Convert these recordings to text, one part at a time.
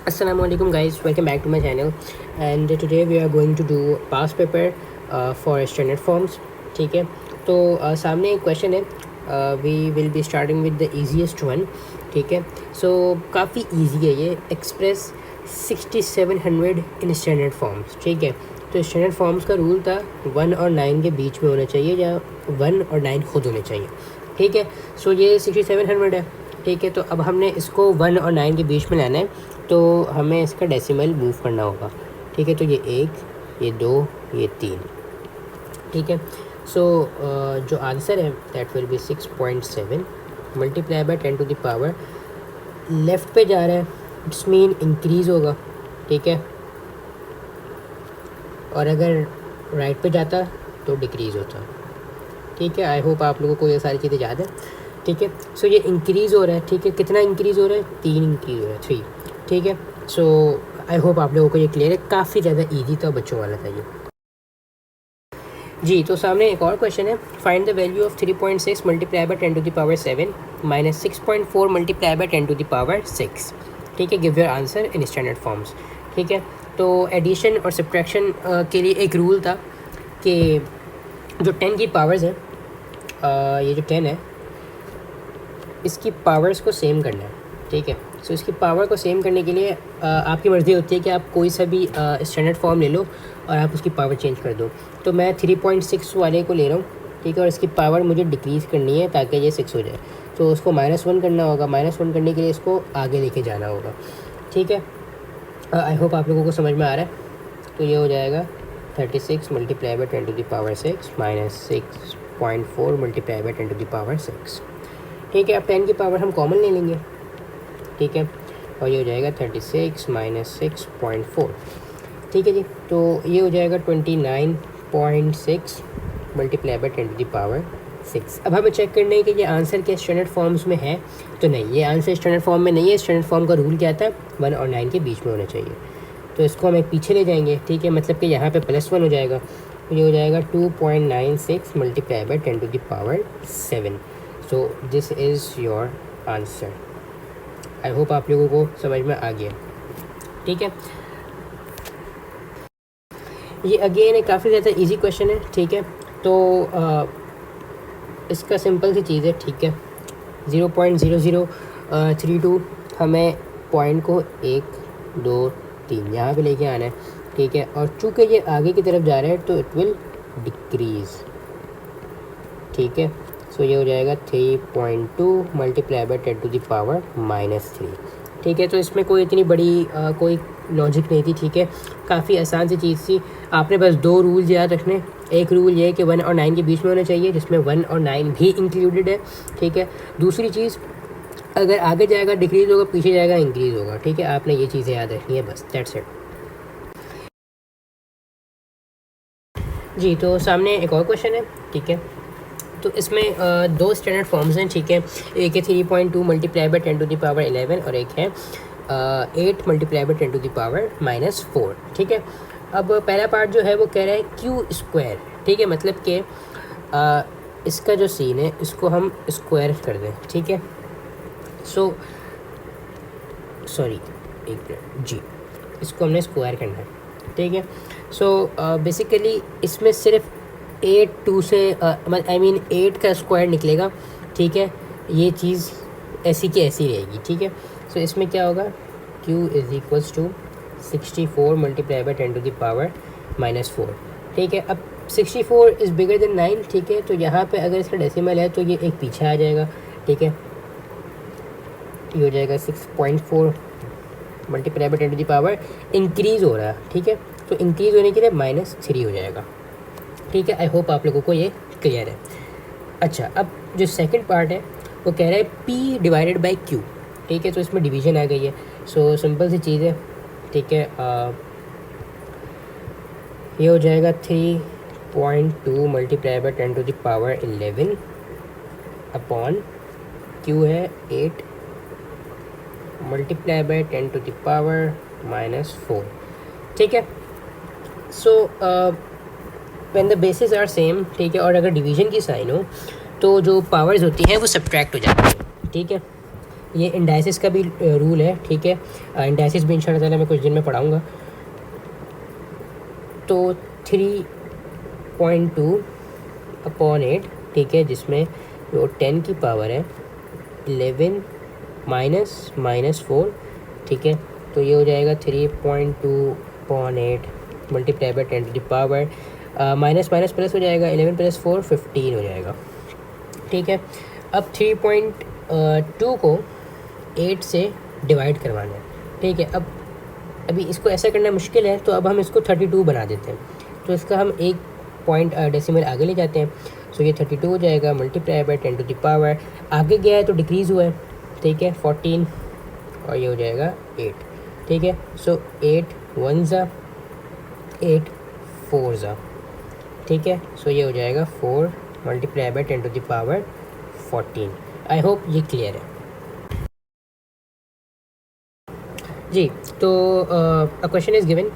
Assalamu alaikum guys, welcome back to my channel and today we are going to do past paper for standard forms. ठीक है, तो सामने एक question है, we will be starting with the easiest one. ठीक है, so काफ़ी easy है ये. Express 6700 in standard forms. ठीक है, तो स्टैंडर्ड फॉर्म्स का रूल था 1 और 9 के बीच में होना चाहिए या 1 और 9 खुद होने चाहिए. ठीक है, सो ये 6700 है. ठीक है, तो अब हमने इसको 1 और 9 के बीच में लाना है, तो हमें इसका डेसिमल मूव करना होगा. ठीक है, तो ये 1, ये 2, ये 3. ठीक है, सो जो आंसर है that will be 6.7 multiply by 10 to the power. Left पे जा रहा है, इट्स मीन इंक्रीज़ होगा. ठीक है, और अगर राइट पे जाता तो डिक्रीज़ होता. ठीक है, आई होप आप लोगों को ये सारी चीज़ें याद है. ठीक है, सो ये इंक्रीज़ हो रहा है. ठीक है, कितना इंक्रीज़ हो रहा है? 3 इंक्रीज़ हो रहा है, 3. ठीक है, सो आई होप आप लोगों को ये क्लियर है. काफ़ी ज़्यादा ईजी था, बच्चों वाला था ये. जी, तो सामने एक और क्वेश्चन है. Find the value of 3.6 multiply by 10 to the power 7 minus 6.4 multiply by 10 to the power 6. ठीक है, give your answer in standard forms. ठीक है, तो एडिशन और सब्ट्रैक्शन के लिए एक रूल था कि जो 10 की पावर्स हैं, ये जो 10 है इसकी पावर्स को सेम करना है. ठीक है, सो इसकी पावर को सेम करने के लिए आपकी मर्ज़ी होती है कि आप कोई सा भी स्टैंडर्ड फॉर्म ले लो और आप उसकी पावर चेंज कर दो. तो मैं 3.6 वाले को ले रहा हूँ. ठीक है, और इसकी पावर मुझे डिक्रीज़ करनी है ताकि ये 6 हो जाए. तो उसको -1 करना होगा. -1 करने के लिए इसको आगे लेके जाना होगा. ठीक है, आई होप आप लोगों को समझ में आ रहा है. तो ये हो जाएगा 36 multiply by 10 to the power 6 minus 6.4 multiply by 10 to the power 6. ठीक है, अब 10 की पावर हम कॉमन ले लेंगे. ठीक है, और ये हो जाएगा 36 माइनस 6.4. ठीक है जी, तो ये हो जाएगा 29.6 multiply by 10 to the power 6. अब हमें चेक करना है कि ये आंसर के स्टैंडर्ड फॉर्म्स में है. तो नहीं, ये आंसर स्टैंडर्ड फॉर्म में नहीं है. स्टैंडर्ड फॉर्म का रूल क्या था? 1 और 9 के बीच में होना चाहिए. तो इसको हम एक पीछे ले जाएंगे. ठीक है, मतलब कि यहाँ पे +1 हो जाएगा. तो ये हो जाएगा 2.96 multiply by 10 to the power 7. So this is your answer. I hope आप लोगों को समझ में आ गया. ठीक है, ये अगेन काफ़ी ज़्यादा इजी क्वेश्चन है. ठीक है, तो इसका सिंपल सी चीज़ है. ठीक है, 0.0032 हमें पॉइंट को 1, 2, 3 यहाँ पे लेके आना है. ठीक है, और चूँकि ये आगे की तरफ जा रहा है तो इट विल डिक्रीज़. ठीक है, सो ये हो जाएगा 3.2 multiply by 10 to the power -3. ठीक है, तो इसमें कोई इतनी बड़ी कोई लॉजिक नहीं थी. ठीक है, काफ़ी आसान सी चीज़ थी. आपने बस 2 रूल्स याद रखने. एक रूल ये है कि 1 और 9 के बीच में होना चाहिए, जिसमें 1 और 9 भी इंक्लूडेड है. ठीक है, दूसरी चीज़, अगर आगे जाएगा डिक्रीज़ होगा, पीछे जाएगा इंक्रीज़ होगा. ठीक है, आपने ये चीज़ें याद रखनी है, बस दैट्स इट. जी, तो सामने एक और क्वेश्चन है. ठीक है, तो इसमें 2 स्टैंडर्ड फॉर्म्स हैं. ठीक है, एक है 3.2 multiply by 10 to the power 11 और एक है 8 multiply by 10 to the power -4. ठीक है, अब पहला पार्ट जो है वो कह रहा है Q². ठीक है, मतलब कि इसका जो सीन है इसको हम स्क्वायर कर दें. ठीक है, सो सॉरी, एक मिनट जी, इसको हमने स्क्वायर करना है. ठीक है, सो बेसिकली इसमें सिर्फ 8 2 से आई मीन 8 का स्क्वायर निकलेगा. ठीक है, ये चीज़ ऐसी की ऐसी रहेगी. ठीक है, सो इसमें क्या होगा? Q is equals to 64 multiply by 10 to the power -4. ठीक है, अब 64 इज़ बिगर देन 9. ठीक है, तो यहाँ पे अगर इसका डेसिमल है तो ये एक पीछे आ जाएगा. ठीक है, ये हो जाएगा 6.4 multiply by 10 to the power increase हो रहा है. ठीक है, तो इंक्रीज़ होने के लिए -3 हो जाएगा. ठीक है, आई होप आप लोगों को ये क्लियर है. अच्छा, अब जो सेकंड पार्ट है वो कह रहा है P डिवाइडेड बाय Q. ठीक है, तो इसमें डिवीजन आ गई है. सो सिंपल सी चीज़ है. ठीक है, ये हो जाएगा 3.2 multiply by 10 to the power 11 upon Q है 8 multiply by 10 to the power -4. ठीक है, so when the basis are same. ठीक है, और अगर डिवीजन की साइन हो तो जो पावर्स होती हैं वो सब्ट्रैक्ट हो जाती हैं. ठीक है, ये इंडाइसिस का भी रूल है, ठीक है। इंडाइसिस भी इंशाल्लाह ताला मैं कुछ दिन में पढ़ाऊँगा। तो 3.2 अपॉन 8, ठीक है, जिसमें जो 10 की पावर है 11 माइनस 4, ठीक है। तो ये हो जाएगा 3.2 upon 8 multiply by 10 to the power, minus minus plus हो जाएगा, 11 + 4 15 हो जाएगा, ठीक है। अब 3.2 को 8 से डिवाइड करवाना है, ठीक है। अब अभी इसको ऐसा करना मुश्किल है, तो अब हम इसको 32 बना देते हैं। तो इसका हम एक पॉइंट डेसिमल आगे ले जाते हैं। सो ये 32 हो जाएगा multiply by 10 to the power, आगे गया है तो डिक्रीज़ हुआ है, ठीक है, 14, और ये हो जाएगा 8, ठीक है। सो 8 1 ज़ा 8 4 ज़ा, ठीक है। सो ये हो जाएगा 4 multiply by 10 to the power 14। I hope ये क्लियर है जी। तो a question is given,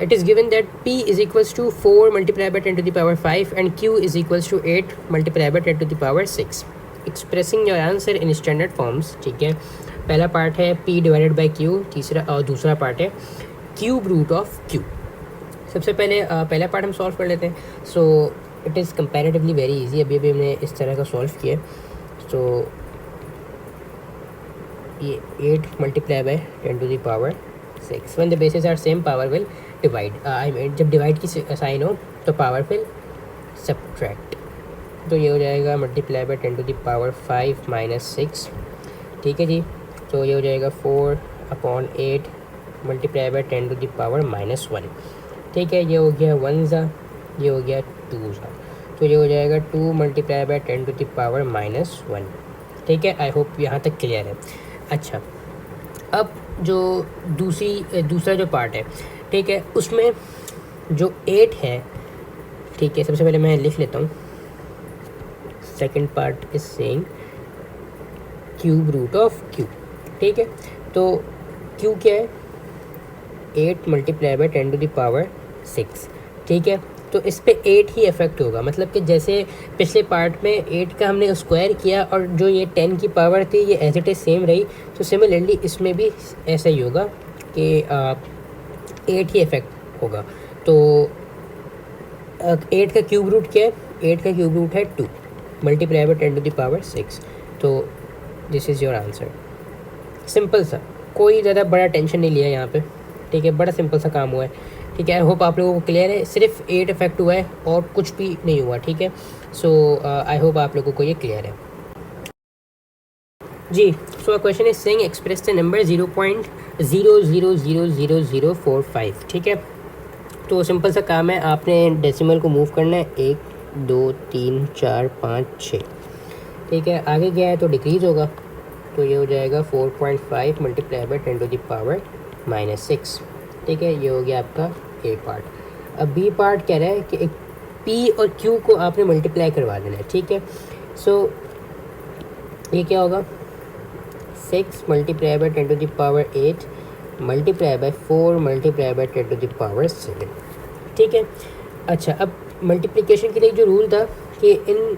it is given that p is equals to 4 multiplied by 10 to the power 5 and q is equals to 8 multiplied by 10 to the power 6, expressing your answer in standard forms, ठीक है। पहला part है p divided by q, तीसरा और दूसरा part है cube root of q। सबसे पहले पहला पार्ट हम सॉल्व कर लेते हैं। So it is comparatively very easy, अभी अभी हमने इस तरह का सॉल्व किया। तो ये 8 multiply by 10 to the power 6, when the basis are same power will divide, I mean जब डिवाइड की साइन हो तो पावर विल सब्ट्रैक्ट। तो ये हो जाएगा multiply by 10 to the power 5 minus 6, ठीक है जी। तो ये हो जाएगा 4 upon 8 multiply by 10 to the power -1, ठीक है। ये हो गया 1 ज़ा, ये हो गया 2 ज़ा, तो ये हो जाएगा 2 multiply by 10 to the power -1, ठीक है। आई होप यहाँ तक क्लियर है। अच्छा, अब जो दूसरा जो पार्ट है, ठीक है, उसमें जो 8 है, ठीक है, सबसे पहले मैं लिख लेता हूँ। Second part is saying cube root of Q, ठीक है। तो क्यू क्या है 8 multiply by 10 to the power 6, ठीक है। तो इस पे 8 ही इफेक्ट होगा, मतलब कि जैसे पिछले पार्ट में 8 का हमने स्क्वायर किया और जो ये 10 की पावर थी ये एज इट इज़ सेम रही, तो सिमिलरली इसमें भी ऐसा ही होगा कि 8 ही इफेक्ट होगा। तो 8 का क्यूब रूट क्या है, 8 का क्यूब रूट है 2 multiply by 10 to the power 6। तो this is your answer. Simple सा, कोई ज़्यादा बड़ा टेंशन नहीं लिया यहाँ पे, ठीक है, बड़ा सिंपल सा काम हुआ है, ठीक है। आई होप आप लोगों को क्लियर है, सिर्फ 8 इफेक्ट हुआ है और कुछ भी नहीं हुआ, ठीक है। सो आई होप आप लोगों को ये क्लियर है जी। So question is saying express the number 0.00000045, ठीक है। तो सिंपल सा काम है, आपने डेसिमल को मूव करना है 1 2 3 4 5 6, ठीक है। आगे गया है तो डिक्रीज़ होगा, तो ये हो जाएगा 4.5 multiply by 10 to the power -6, ठीक है। ये हो गया आपका ए पार्ट। अब बी पार्ट कह रहा है कि एक पी और क्यू को आपने मल्टीप्लाई करवा देना है, ठीक है। सो ये क्या होगा 6 multiply by 10 to the power 8 multiply by 4 multiply by 10 to the power 7, ठीक है। अच्छा, अब मल्टीप्लिकेशन के लिए जो रूल था कि इन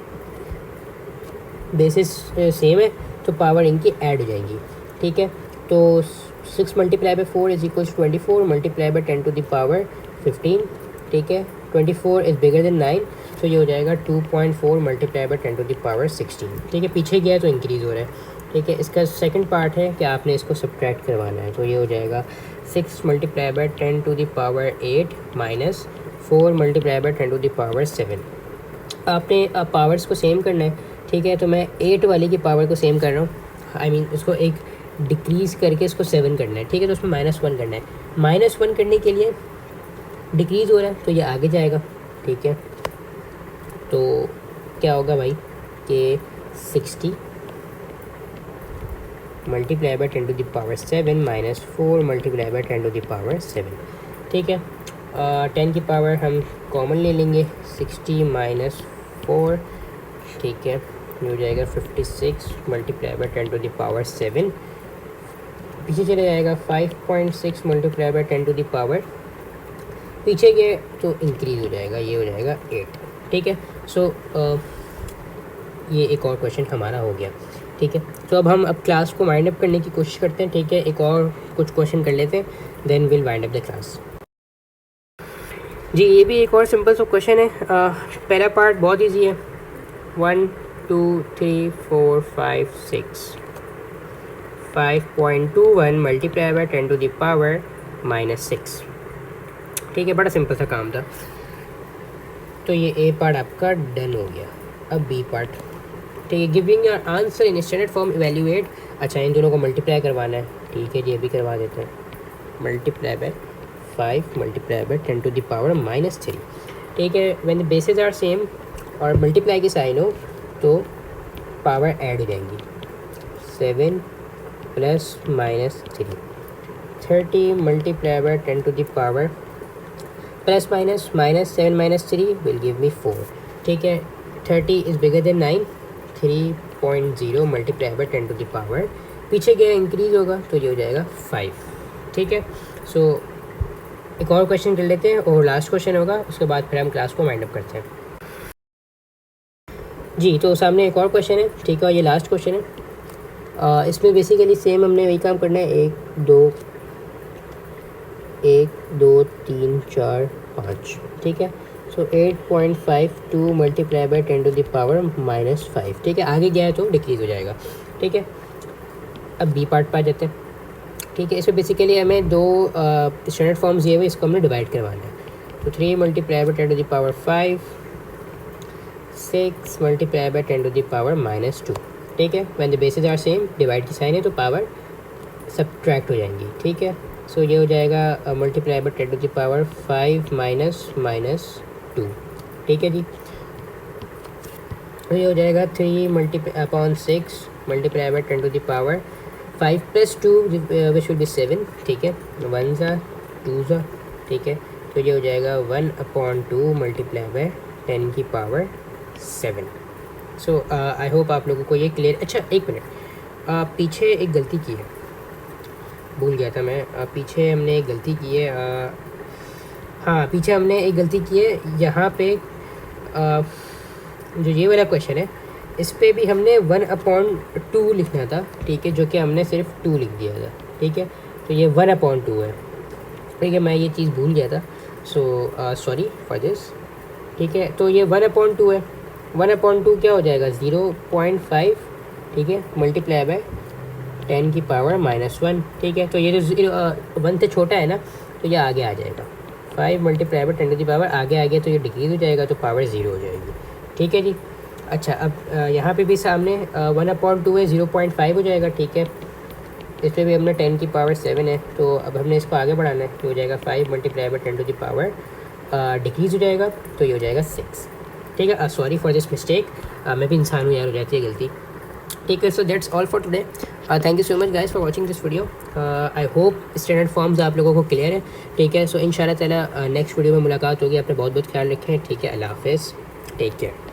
बेसिस सेम है तो पावर इनकी ऐड हो जाएंगी, ठीक है। तो 6 multiply by 4 is equals 24 multiply by 10 to the power 15, ठीक है। 24 इज़ बिगर देन 9, तो ये हो जाएगा 2.4 multiply by 10 to the power 16, ठीक है। पीछे गया तो इंक्रीज़ हो रहा है, ठीक है। इसका सेकंड पार्ट है कि आपने इसको सब्ट्रैक्ट करवाना है, तो ये हो जाएगा 6 multiply by 10 to the power 8 minus 4 multiply by 10 to the power 7। आपने पावर्स को सेम करना है, ठीक है। तो मैं 8 वाले की पावर को सेम कर रहा हूँ, आई मीन उसको एक डिक्रीज़ करके इसको 7 करना है, ठीक है। तो उसमें -1 करना है, -1 करने के लिए डिक्रीज़ हो रहा है तो ये आगे जाएगा, ठीक है। तो क्या होगा भाई कि 60 multiply by 10 to the power 7 minus 4 multiply by 10 to the power 7, ठीक है। 10 की पावर हम कॉमन ले लेंगे, 60 माइनस 4, ठीक है। ये हो जाएगा 56 multiply by 10 to the power 7, पीछे चले जाएगा 5.6 multiply by 10 to the power, पीछे गए तो इंक्रीज़ हो जाएगा, ये हो जाएगा 8, ठीक है। सो ये एक और क्वेश्चन हमारा हो गया, ठीक है। तो अब हम क्लास को वाइंड अप करने की कोशिश करते हैं, ठीक है। एक और कुछ क्वेश्चन कर लेते हैं, then will wind up the class. जी ये भी एक और सिंपल सा क्वेश्चन है। पहला पार्ट बहुत ईजी है, 1 2 3 4 5 6 5.21 multiply by 10 to the power -6, ठीक है। बड़ा सिंपल सा काम था। तो ये ए पार्ट आपका डन हो गया। अब बी पार्ट, ठीक है। Giving your answer in standard form evaluate. अच्छा इन दोनों को मल्टीप्लाई करवाना है, ठीक है। ये भी करवा देते हैं। Multiply by 5 multiply by 10 to the power -3, ठीक है। When the bases are same और मल्टीप्लाई की साइन हो तो पावर ऐड हो जाएंगी। 7 plus -3, 30 multiply by 10 to the power plus minus -7 - 3 will give me 4, ठीक है। 30 is bigger than 9, 3.0 multiply by 10 to the power, पीछे गया इंक्रीज होगा तो ये हो जाएगा 5, ठीक है। सो एक और क्वेश्चन कर लेते हैं और लास्ट क्वेश्चन होगा, उसके बाद फिर हम क्लास को वाइंड अप करते हैं। जी तो सामने एक और क्वेश्चन है, ठीक है। और ये लास्ट क्वेश्चन है। इसमें बेसिकली सेम हमने वही काम करना है, 1 2 3 4 5, ठीक है। So 8.52 multiply by 10 to the power -5, ठीक है। आगे गया है तो डिक्रीज हो जाएगा, ठीक है। अब बी पार्ट पर आ जाते हैं, ठीक है। इसमें बेसिकली हमें दो स्टैंडर्ड फॉर्म्स दिए हुए, इसको हमने डिवाइड करवाना है। तो 3 multiply by 10 to the power 5, 6 multiply by 10 to the power -2, ठीक है। When the bases are same, divide की साइन है तो पावर सब्ट्रैक्ट हो जाएंगी, ठीक है। सो ये हो जाएगा multiply by 10 to the power 5 -2, ठीक है जी। तो ये हो जाएगा 3 × 6 multiply by 10 to the power 5 + 2 which will be 7, ठीक है। 1 ज़ा 2 ज़ा, ठीक है। तो ये हो जाएगा 1/2 मल्टीप्लाई बाय 10 की पावर 7। सो आई होप आप लोगों को ये क्लियर। अच्छा एक मिनट, पीछे एक गलती की है, भूल गया था मैं। पीछे हमने एक गलती की है। हाँ पीछे हमने एक गलती की है यहाँ पे। जो ये वाला क्वेश्चन है इस पे भी हमने 1/2 लिखना था, ठीक है। जो कि हमने सिर्फ 2 लिख दिया था, ठीक है। तो ये 1/2 है, ठीक है। मैं ये चीज़ भूल गया था, सो सॉरी फॉर दिस, ठीक है। तो ये 1/2 है। 1/2 क्या हो जाएगा 0.5, ठीक है, मल्टीप्लाई बाय 10 की पावर -1, ठीक है। तो ये जो 1 से छोटा है ना तो ये आगे आ जाएगा। 5 मल्टीप्लाई बाय 10 की पावर आगे आ गया तो ये डिक्रीज हो जाएगा तो पावर 0 हो जाएगी, ठीक है जी। अच्छा अब यहाँ पे भी सामने 1/2 है, 0.5 हो जाएगा, ठीक है। इस पर भी हमने 10 की पावर 7 है, तो अब हमने इसको आगे बढ़ाना है। तो हो जाएगा 5 multiply by 10 to the power decrease हो जाएगा तो ये हो जाएगा 6, ठीक है। सॉरी फॉर दिस मिस्टेक, मैं भी इंसान हूँ यार, हो जाती है गलती, ठीक है। So that's all for today. Thank you so much guys for watching this video. I hope standard forms आप लोगों को क्लियर है, ठीक है। सो इंशाल्लाह ताला नेक्स्ट वीडियो में मुलाकात होगी। आपने बहुत बहुत ख्याल रखें, ठीक है। अल्लाह हाफिज़, टेक केयर।